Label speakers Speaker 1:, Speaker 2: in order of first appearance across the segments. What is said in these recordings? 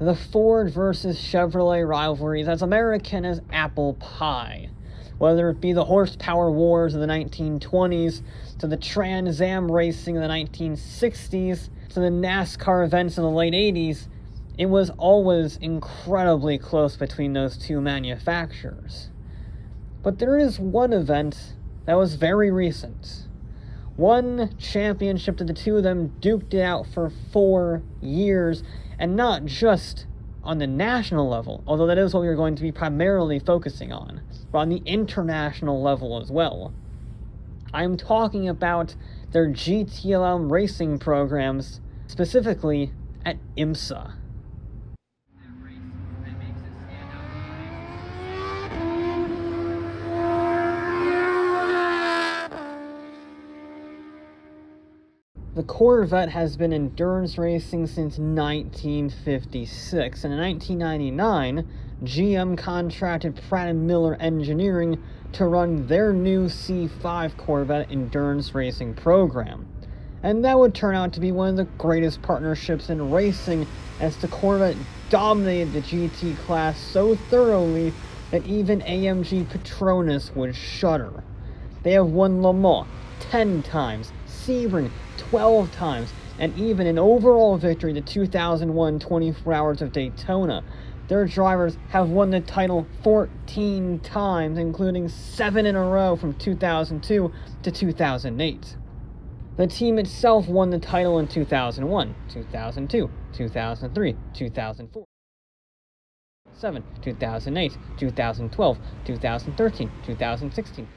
Speaker 1: the Ford versus Chevrolet rivalry is as American as apple pie. Whether it be the horsepower wars of the 1920s, to the Trans Am racing of the 1960s, to the NASCAR events of the late 80s, it was always incredibly close between those two manufacturers. But there is one event that was very recent. One championship that the two of them duked it out for 4 years, and not just on the national level, although that is what we are going to be primarily focusing on, but on the international level as well. I'm talking about their GTLM racing programs, specifically at IMSA. The Corvette has been endurance racing since 1956, and in 1999, GM contracted Pratt & Miller Engineering to run their new C5 Corvette endurance racing program. And that would turn out to be one of the greatest partnerships in racing, as the Corvette dominated the GT class so thoroughly that even AMG Petronas would shudder. They have won Le Mans 10 times, Sebring 12 times, and even an overall victory, the 2001 24 Hours of Daytona. Their drivers have won the title 14 times, including 7 in a row from 2002 to 2008. The team itself won the title in 2001, 2002, 2003, 2004, 2007, 2008, 2012, 2013, 2016,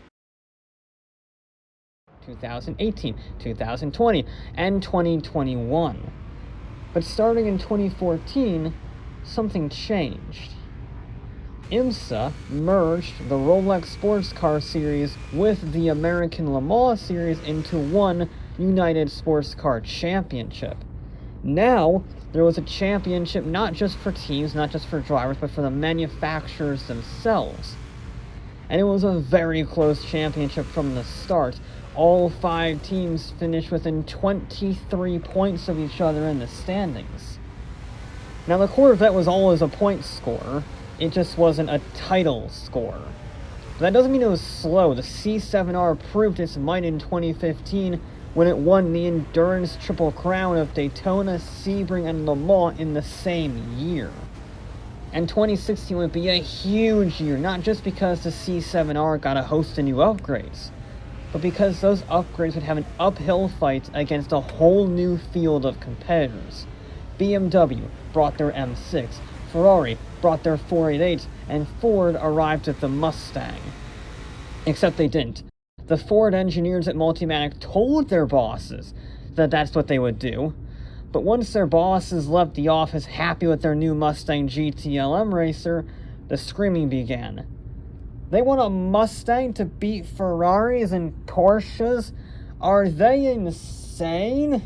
Speaker 1: 2018, 2020, and 2021. But starting in 2014, something changed. IMSA merged the Rolex Sports Car Series with the American Le Mans Series into one United Sports Car Championship. Now, there was a championship not just for teams, not just for drivers, but for the manufacturers themselves. And it was a very close championship from the start. All 5 teams finished within 23 points of each other in the standings. Now, the Corvette was always a point scorer, it just wasn't a title scorer. But that doesn't mean it was slow. The C7R proved its might in 2015 when it won the Endurance Triple Crown of Daytona, Sebring, and Le Mans in the same year. And 2016 would be a huge year, not just because the C7R got a host of new upgrades, but because those upgrades would have an uphill fight against a whole new field of competitors. BMW brought their M6, Ferrari brought their 488, and Ford arrived at the Mustang. Except they didn't. The Ford engineers at Multimatic told their bosses that that's what they would do, but once their bosses left the office happy with their new Mustang GTLM racer, the screaming began. They want a Mustang to beat Ferraris and Porsches? Are they insane?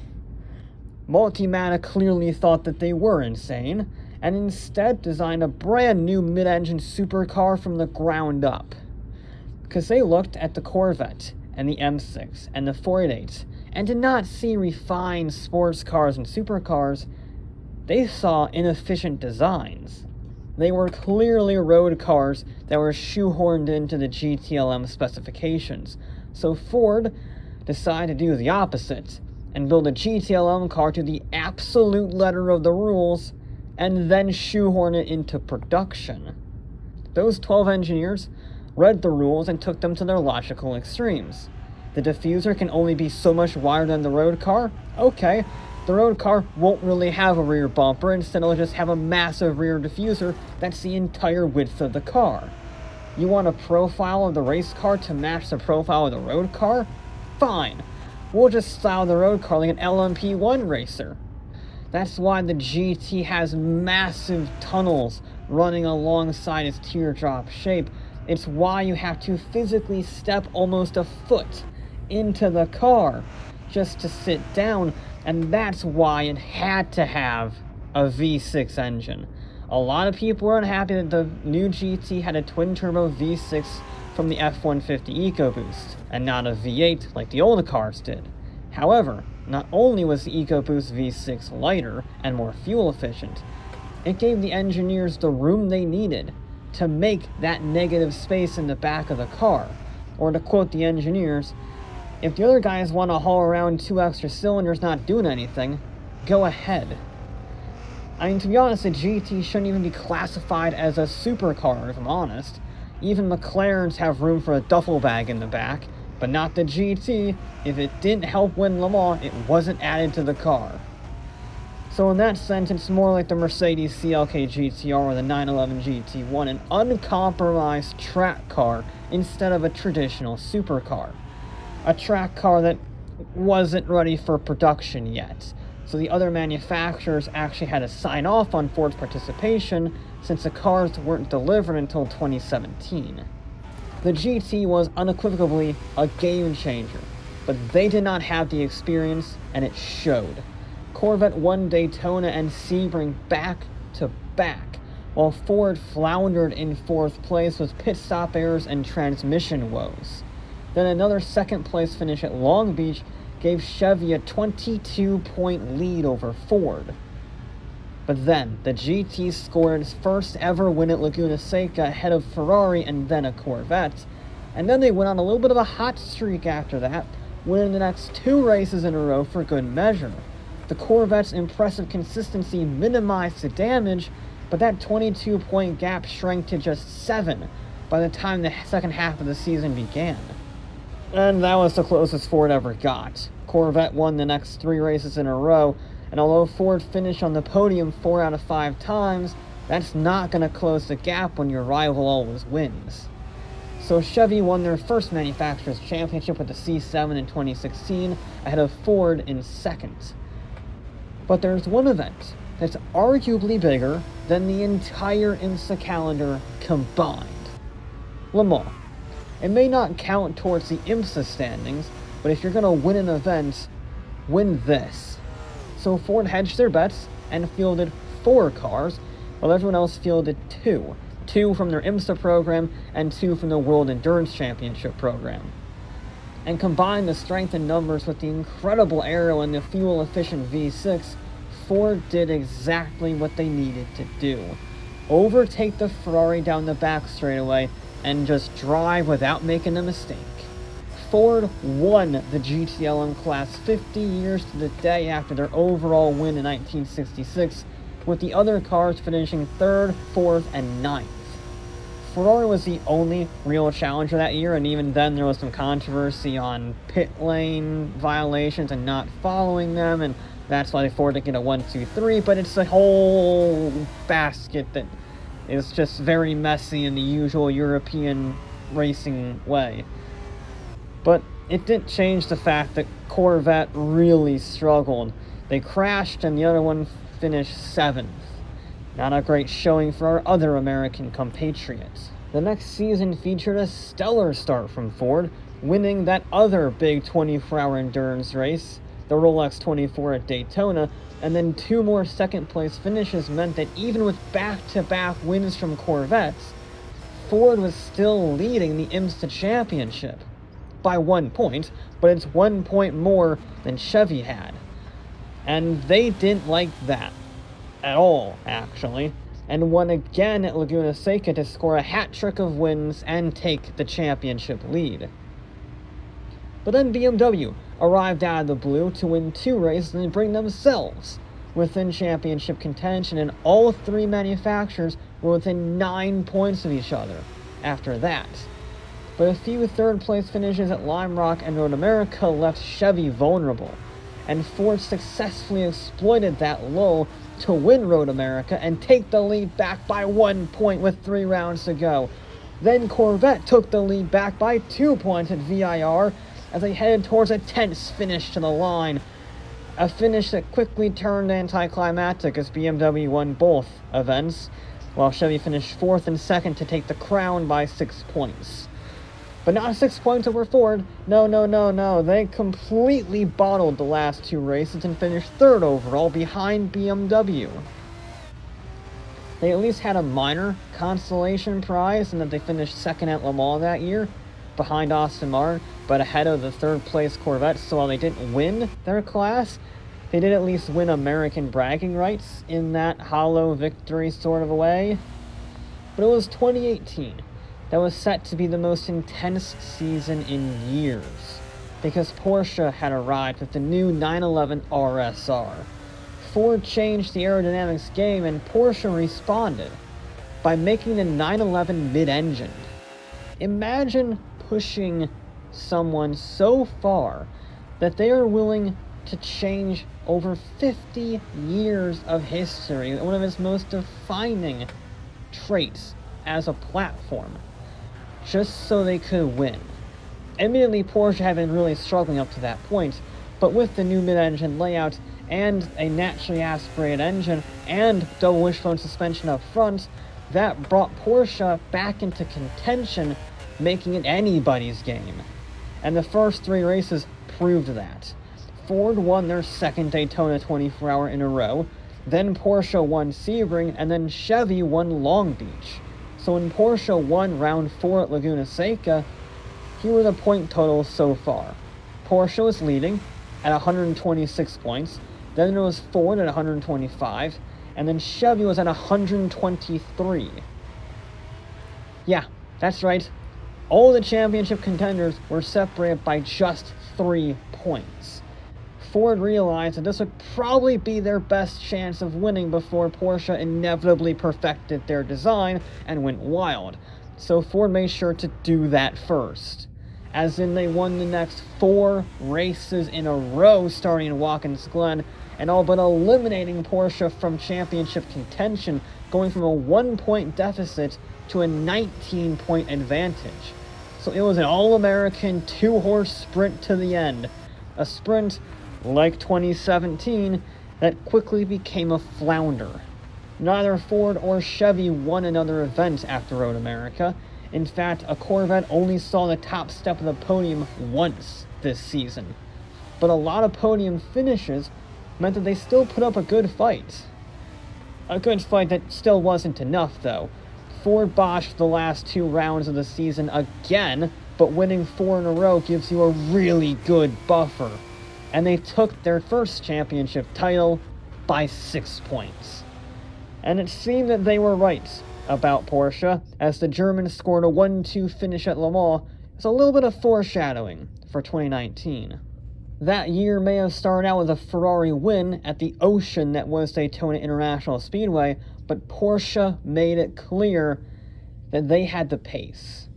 Speaker 1: Multimatic clearly thought that they were insane, and instead designed a brand new mid-engine supercar from the ground up. Because they looked at the Corvette, and the M6, and the 488, and did not see refined sports cars and supercars. They saw inefficient designs. They were clearly road cars that were shoehorned into the GTLM specifications. So Ford decided to do the opposite and build a GTLM car to the absolute letter of the rules and then shoehorn it into production. Those 12 engineers read the rules and took them to their logical extremes. The diffuser can only be so much wider than the road car? Okay. The road car won't really have a rear bumper, instead it'll just have a massive rear diffuser that's the entire width of the car. You want a profile of the race car to match the profile of the road car? Fine. We'll just style the road car like an LMP1 racer. That's why the GT has massive tunnels running alongside its teardrop shape. It's why you have to physically step almost a foot into the car just to sit down. And that's why it had to have a V6 engine. A lot of people were unhappy that the new GT had a twin-turbo V6 from the F-150 EcoBoost, and not a V8 like the older cars did. However, not only was the EcoBoost V6 lighter and more fuel efficient, It gave the engineers the room they needed to make that negative space in the back of the car. Or to quote the engineers, if the other guys want to haul around 2 extra cylinders not doing anything, go ahead. I mean, to be honest, the GT shouldn't even be classified as a supercar, if I'm honest. Even McLarens have room for a duffel bag in the back, but not the GT. If it didn't help win Le Mans, it wasn't added to the car. So in that sense, it's more like the Mercedes CLK GTR or the 911 GT1, an uncompromised track car instead of a traditional supercar. A track car that wasn't ready for production yet. So the other manufacturers actually had to sign off on Ford's participation since the cars weren't delivered until 2017. The GT was unequivocally a game changer, but they did not have the experience, and it showed. Corvette won Daytona and Sebring back to back, while Ford floundered in 4th place with pit stop errors and transmission woes. Then another 2nd place finish at Long Beach gave Chevy a 22-point lead over Ford. But then, the GT scored its first ever win at Laguna Seca ahead of Ferrari and then a Corvette, and then they went on a little bit of a hot streak after that, winning the next 2 races in a row for good measure. The Corvette's impressive consistency minimized the damage, but that 22-point gap shrank to just 7 by the time the second half of the season began. And that was the closest Ford ever got. Corvette won the next 3 races in a row, and although Ford finished on the podium 4 out of 5 times, that's not going to close the gap when your rival always wins. So Chevy won their first manufacturer's championship with the C7 in 2016, ahead of Ford in 2nd. But there's one event that's arguably bigger than the entire IMSA calendar combined. Le Mans. It may not count towards the IMSA standings, but if you're going to win an event, win this. So Ford hedged their bets and fielded 4 cars, while everyone else fielded 2. 2 from their IMSA program and 2 from the World Endurance Championship program. And combine the strength in numbers with the incredible aero and the fuel-efficient V6, Ford did exactly what they needed to do. Overtake the Ferrari down the back straightaway and just drive without making a mistake. Ford won the GTLM class 50 years to the day after their overall win in 1966, with the other cars finishing 3rd, 4th, and 9th. Ferrari was the only real challenger that year, and even then there was some controversy on pit lane violations and not following them, and that's why Ford didn't get a 1, 2, 3, but it's a whole basket that is just very messy in the usual European racing way. But it didn't change the fact that Corvette really struggled. They crashed and the other one finished 7th. Not a great showing for our other American compatriots. The next season featured a stellar start from Ford, winning that other big 24-hour endurance race, the Rolex 24 at Daytona, and then 2 more second-place finishes meant that even with back-to-back wins from Corvettes, Ford was still leading the IMSA championship. By 1 point, but it's 1 point more than Chevy had. And they didn't like that. At all, actually. And won again at Laguna Seca to score a hat trick of wins and take the championship lead. But then BMW arrived out of the blue to win 2 races and bring themselves within championship contention, and all 3 manufacturers were within 9 points of each other after that. But a few 3rd-place finishes at Lime Rock and Road America left Chevy vulnerable, and Ford successfully exploited that lull to win Road America and take the lead back by 1 point with 3 rounds to go. Then Corvette took the lead back by 2 points at VIR as they headed towards a tense finish to the line. A finish that quickly turned anticlimactic as BMW won both events, while Chevy finished 4th and 2nd to take the crown by 6 points. But not 6 points over Ford. No. They completely bottled the last 2 races and finished 3rd overall behind BMW. They at least had a minor consolation prize in that they finished 2nd at Le Mans that year, behind Aston Martin, but ahead of the 3rd-place Corvette. So while they didn't win their class, They did at least win American bragging rights in that hollow victory sort of a way. But it was 2018 that was set to be the most intense season in years, because Porsche had arrived with the new 911 RSR. Ford changed the aerodynamics game, and Porsche responded by making the 911 mid-engined. Imagine pushing someone so far that they are willing to change over 50 years of history, one of its most defining traits as a platform, just so they could win. Admittedly, Porsche had been really struggling up to that point, but with the new mid-engine layout and a naturally aspirated engine and double wishbone suspension up front, that brought Porsche back into contention, making it anybody's game. And the first 3 races proved that. Ford won their second Daytona 24-hour in a row, then Porsche won Sebring, and then Chevy won Long Beach. So when Porsche won round 4 at Laguna Seca, here were the point totals so far. Porsche was leading at 126 points, then there was Ford at 125, and then Chevy was at 123. Yeah, that's right. All the championship contenders were separated by just 3 points. Ford realized that this would probably be their best chance of winning before Porsche inevitably perfected their design and went wild. So Ford made sure to do that first. As in, they won the next 4 races in a row starting in Watkins Glen, and all but eliminating Porsche from championship contention, going from a 1-point deficit to a 19-point advantage. So it was an all-American 2-horse sprint to the end. A sprint, like 2017, that quickly became a flounder. Neither Ford or Chevy won another event after Road America. In fact, a Corvette only saw the top step of the podium once this season. But a lot of podium finishes meant that they still put up a good fight. A good fight that still wasn't enough, though. Ford botched the last 2 rounds of the season again, but winning 4 in a row gives you a really good buffer. And they took their first championship title by 6 points. And it seemed that they were right about Porsche, as the Germans scored a 1-2 finish at Le Mans. It's a little bit of foreshadowing for 2019. That year may have started out with a Ferrari win at the ocean that was Daytona International Speedway, but Porsche made it clear that they had the pace.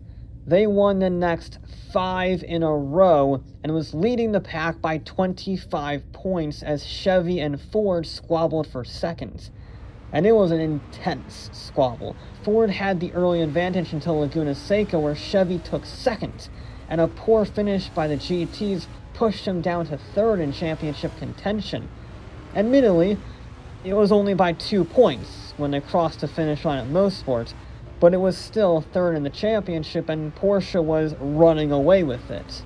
Speaker 1: They won the next 5 in a row and was leading the pack by 25 points as Chevy and Ford squabbled for second. And it was an intense squabble. Ford had the early advantage until Laguna Seca, where Chevy took second, and a poor finish by the GTs pushed him down to third in championship contention. Admittedly, it was only by 2 points when they crossed the finish line at Motorsport, but it was still third in the championship, and Porsche was running away with it.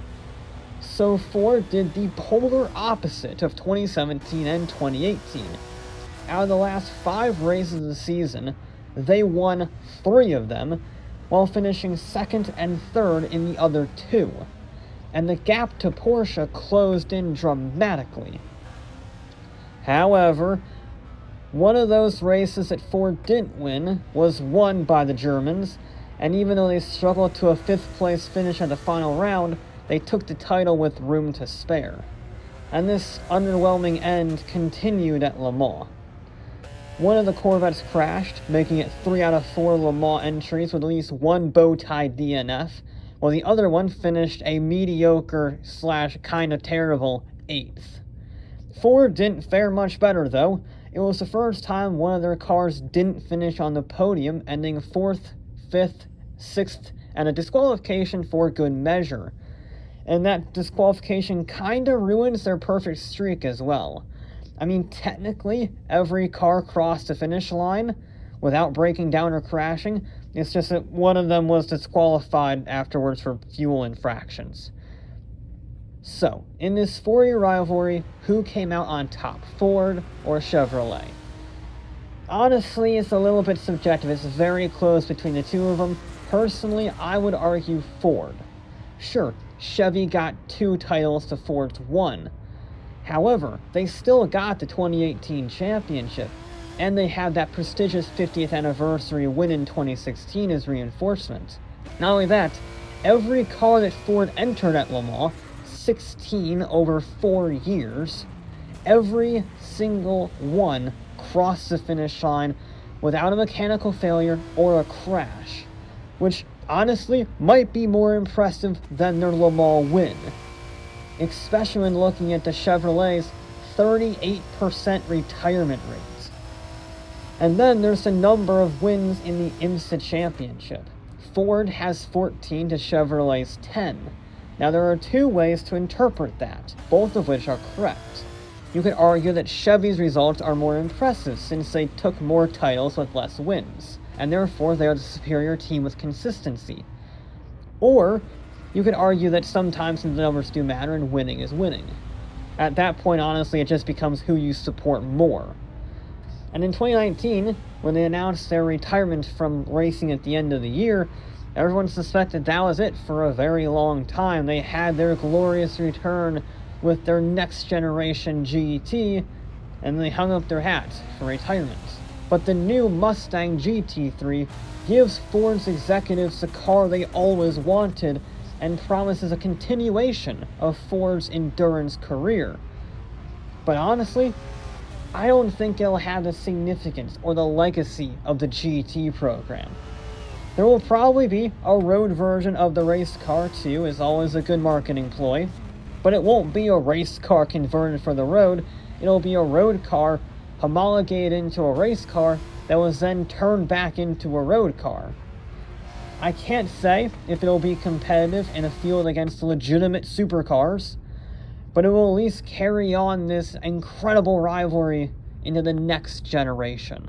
Speaker 1: So Ford did the polar opposite of 2017 and 2018. Out of the last 5 races of the season, they won 3 of them, while finishing second and third in the other 2. And the gap to Porsche closed in dramatically. However, one of those races that Ford didn't win was won by the Germans, and even though they struggled to a 5th place finish at the final round, they took the title with room to spare. And this underwhelming end continued at Le Mans. One of the Corvettes crashed, making it 3 out of 4 Le Mans entries with at least 1 bow-tie DNF, while the other one finished a mediocre / kinda terrible 8th. Ford didn't fare much better, though. It was the first time one of their cars didn't finish on the podium, ending 4th, 5th, 6th, and a disqualification for good measure. And that disqualification kinda ruins their perfect streak as well. I mean, technically, every car crossed the finish line without breaking down or crashing. It's just that one of them was disqualified afterwards for fuel infractions. So, in this 4-year rivalry, who came out on top, Ford or Chevrolet? Honestly, it's a little bit subjective. It's very close between the two of them. Personally, I would argue Ford. Sure, Chevy got 2 titles to Ford's 1. However, they still got the 2018 championship, and they had that prestigious 50th anniversary win in 2016 as reinforcement. Not only that, every car that Ford entered at Le Mans, 16 over 4 years, every single one crossed the finish line without a mechanical failure or a crash, which honestly might be more impressive than their Le Mans win, especially when looking at the Chevrolet's 38% retirement rate. And then there's the number of wins in the IMSA championship. Ford has 14 to Chevrolet's 10. Now there are two ways to interpret that, both of which are correct. You could argue that Chevy's results are more impressive since they took more titles with less wins, and therefore they are the superior team with consistency. Or you could argue that sometimes the numbers do matter and winning is winning. At that point, honestly, it just becomes who you support more. And in 2019, when they announced their retirement from racing at the end of the year, everyone suspected that was it for a very long time. They had their glorious return with their next generation GT, and they hung up their hats for retirement. But the new Mustang GT3 gives Ford's executives the car they always wanted and promises a continuation of Ford's endurance career. But honestly, I don't think it'll have the significance or the legacy of the GT program. There will probably be a road version of the race car too, as always a good marketing ploy, but it won't be a race car converted for the road. It'll be a road car homologated into a race car that was then turned back into a road car. I can't say if it'll be competitive in a field against legitimate supercars, but it will at least carry on this incredible rivalry into the next generation.